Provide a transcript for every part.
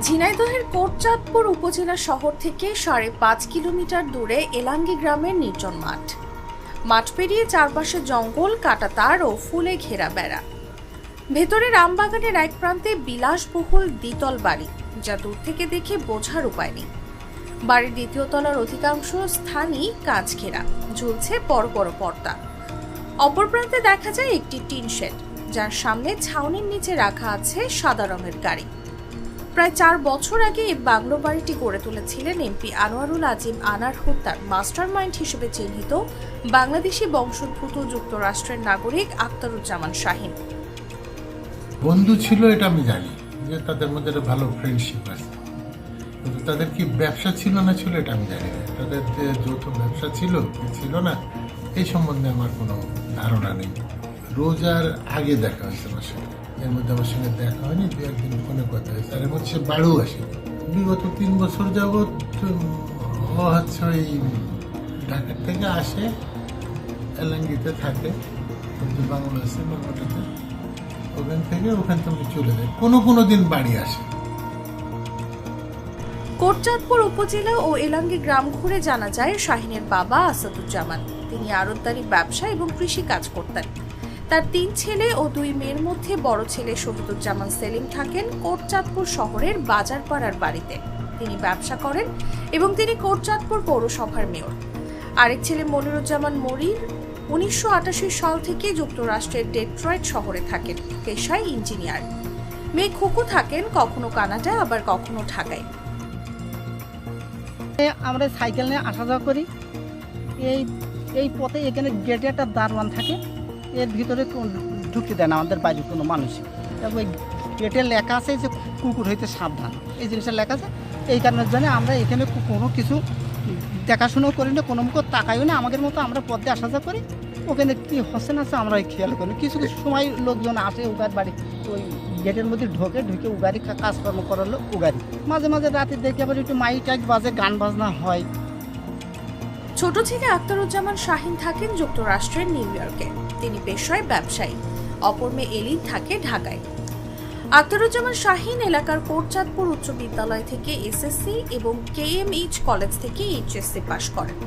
ঝিনাইদহের কোটচাঁদপুর উপজেলা শহর থেকে ৫.৫ কিলোমিটার দূরে এলাঙ্গি গ্রামের নির্জন মাঠ পেরিয়ে চারপাশে জঙ্গল, কাঁটাতার ও ফুলে ঘেরা বেড়া। ভেতরের আমবাগানের এক প্রান্তে বিলাসবহুল দ্বিতল বাড়ি, যা দূর থেকে দেখে বোঝার উপায় নেই। বাড়ির দ্বিতীয় তলার অধিকাংশ স্থানই কাঁচ ঘেরা, ঝুলছে বড় বড় পর্দা। অপর প্রান্তে দেখা যায় একটি টিন শেড, যার সামনে ছাউনির নিচে রাখা আছে সাদা রঙের গাড়ি। প্রায় ৪ বছর আগে এই বাংলো বাড়িটি গড়ে তুলেছিলেন এমপি আনোয়ারুল আজিম আনার হত্যার মাস্টার মাইন্ড হিসেবে চিহ্নিত বাংলাদেশি বংশোদ্ভূত যুক্তরাষ্ট্রের নাগরিক আখতারুজ্জামান শাহীন। বন্ধু ছিল এটা আমি জানি, যে তাদের মধ্যে একটা ভালো ফ্রেন্ডশিপ আছে, কিন্তু তাদের কি ব্যবসা ছিল না ছিল এটা আমি জানি না। তাদের যে যৌথ ব্যবসা ছিল কি ছিল না এই সম্বন্ধে আমার কোনো ধারণা নেই। রোজার আগে দেখা হয়েছে আমার সাথে, এর মধ্যে আমার সঙ্গে দেখা হয়নি, দু একদিন ফোনে কথা হয়েছে। আর এর মধ্যে সে বাড়িও আসে। বিগত ৩ বছর যাবৎ ও হচ্ছে ওই ঢাকার থেকে আসে, এলাঙ্গিতে থাকে, বাংলা আছে বাংলাটাতে, ওখান থেকে চলে যায়, কোনো দিন বাড়ি আসে। কোটচাঁদপুর উপজেলা ও এলাঙ্গি গ্রাম ঘুরে জানা যায় শাহীনের বাবা আসাদুজ্জামান, তিনি আড়তদারি ব্যবসা এবং কৃষি কাজ করতেন। তার ৩ ছেলে ও ২ মেয়ের মধ্যে বড় ছেলে শহীদুজ্জামান সেলিম থাকেন কোটচাঁদপুর শহরের বাজারপাড়ার বাড়িতে। তিনি ব্যবসা করেন এবং তিনি কোটচাঁদপুর পৌরসভার মেয়র। আরেক ছেলে মনিরুজ্জামান মনির ১৯৮৮ সাল থেকে যুক্তরাষ্ট্রের ডেট্রয়েট শহরে থাকেন, পেশায় ইঞ্জিনিয়ার। মেয়ে খুকু থাকেন কখনো কানাডা, আবার কখনো ঢাকায়। আমরা সাইকেল নিয়ে আসা যাওয়া করি। এই পথে এখানে গেটে একটা দারোয়ান থাকে, এর ভিতরে ঢুকতে দেয় না আমাদের বাড়ির কোনো মানুষ। ওই গেটে লেখা আছে যে কুকুর হইতে সাবধান, এই জিনিসটা লেখা আছে। এই কারণের জন্য আমরা এখানে কোনো কিছু দেখাশুনো করি না, কোনো মুখ তাকাইও না। আমাদের মতো আমরা পথে আসা যাওয়া করি, ওখানে কি হচ্ছে না আমরা খেয়াল করি। কিছু সময় লোকজন আসে উগার বাড়ি, ওই গেটের মধ্যে ঢুকে উগারি কাজকর্ম করালো উগারি। মাঝে মাঝে রাতে দেখে আবার একটু মাইক টাইক বাজে, গান বাজনা হয়। ছোট ছেলে আখতারুজ্জামান শাহীন থাকেন যুক্তরাষ্ট্রের নিউ ইয়র্কে, তিনি পেশায় ব্যবসায়ী। অপর মেয়ে এলিন থাকে ঢাকায়। আখতারুজ্জামান শাহীন এলাকার কোটচাঁদপুর উচ্চ বিদ্যালয় থেকে এসএসসি এবং কেএমএইচ কলেজ থেকে এইচএসসি পাশ করেন।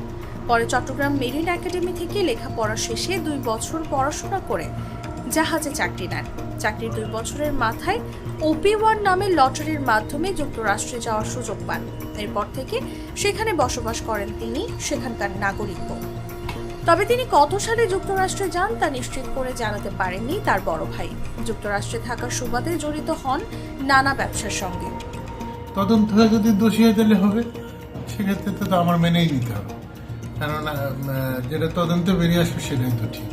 পরে চট্টগ্রাম মেরিন একাডেমি থেকে লেখাপড়া শেষে ২ বছর পড়াশোনা করে জাহাজে চাকরি নেন। চাকরির ২ বছরের মাথায় OP1 নামের লটারির মাধ্যমে যুক্তরাষ্ট্রে যাওয়ার সুযোগ পান। এরপর থেকে সেখানে বসবাস করেন তিনি, সেখানকার নাগরিকত্ব। তবে তিনি কত সালে যুক্তরাষ্ট্রে যান তা নিশ্চিত করে জানাতে পারেননি তার বড় ভাই। যুক্তরাষ্ট্রে থাকার সুবাদে জড়িত হন নানা ব্যবসার সঙ্গে। তদন্ত হয়ে যদি দোষী হয়ে গেলে হবে, সেক্ষেত্রে তো আমার মেনেই নিতে হবে, কেননা যেটা তদন্তে বেরিয়ে আসবে সেটাই তো ঠিক।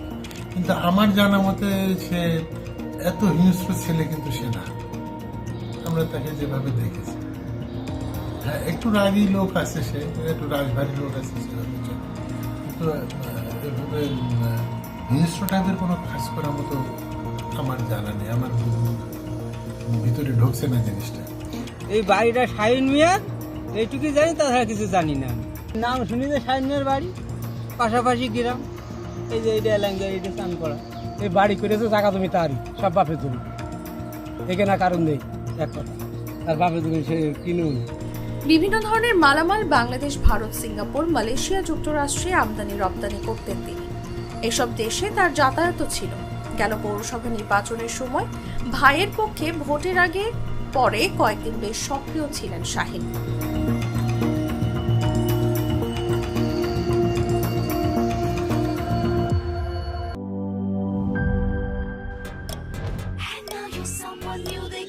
কিন্তু আমার জানা মতে সে এত হিংস্র ছেলে কিন্তু সে না, আমরা তাকে যেভাবে দেখেছি। হ্যাঁ, একটু রাগী লোক আছে, সে একটু রাজভারী লোক আছে, সেভাবে কিন্তু এভাবে হিংস্র টাইপের কোনো কাজ করার মতো আমার জানা নেই, আমার ভিতরে ঢুকছে না জিনিসটা। এই বাড়িটা শাহীন মিয়ার, এইটুকুই জানি, তাছাড়া কিছু জানি না। নাম শুনি যে শাহীন মিয়ার বাড়ি, পাশাপাশি গ্রাম। এই যে এইটা এলাঙ্গা, এইটা চান করা, এই বাড়ি করেছে জায়গা জমি তারই, সব বাপের জমি। এখানে কারণ নেই এক কথা, তার বাপের জমি সে কিনুন। বিভিন্ন ধরনের মালামাল বাংলাদেশ, ভারত, সিঙ্গাপুর, মালয়েশিয়া, যুক্তরাষ্ট্রে আমদানি রপ্তানি করতেন তিনি। এসব দেশে তার যাতায়াত ছিল। গেল পৌরসভা নির্বাচনের সময় ভাইয়ের পক্ষে ভোটের আগে পরে কয়েকদিন বেশ সক্রিয় ছিলেন শাহীন। Someone new they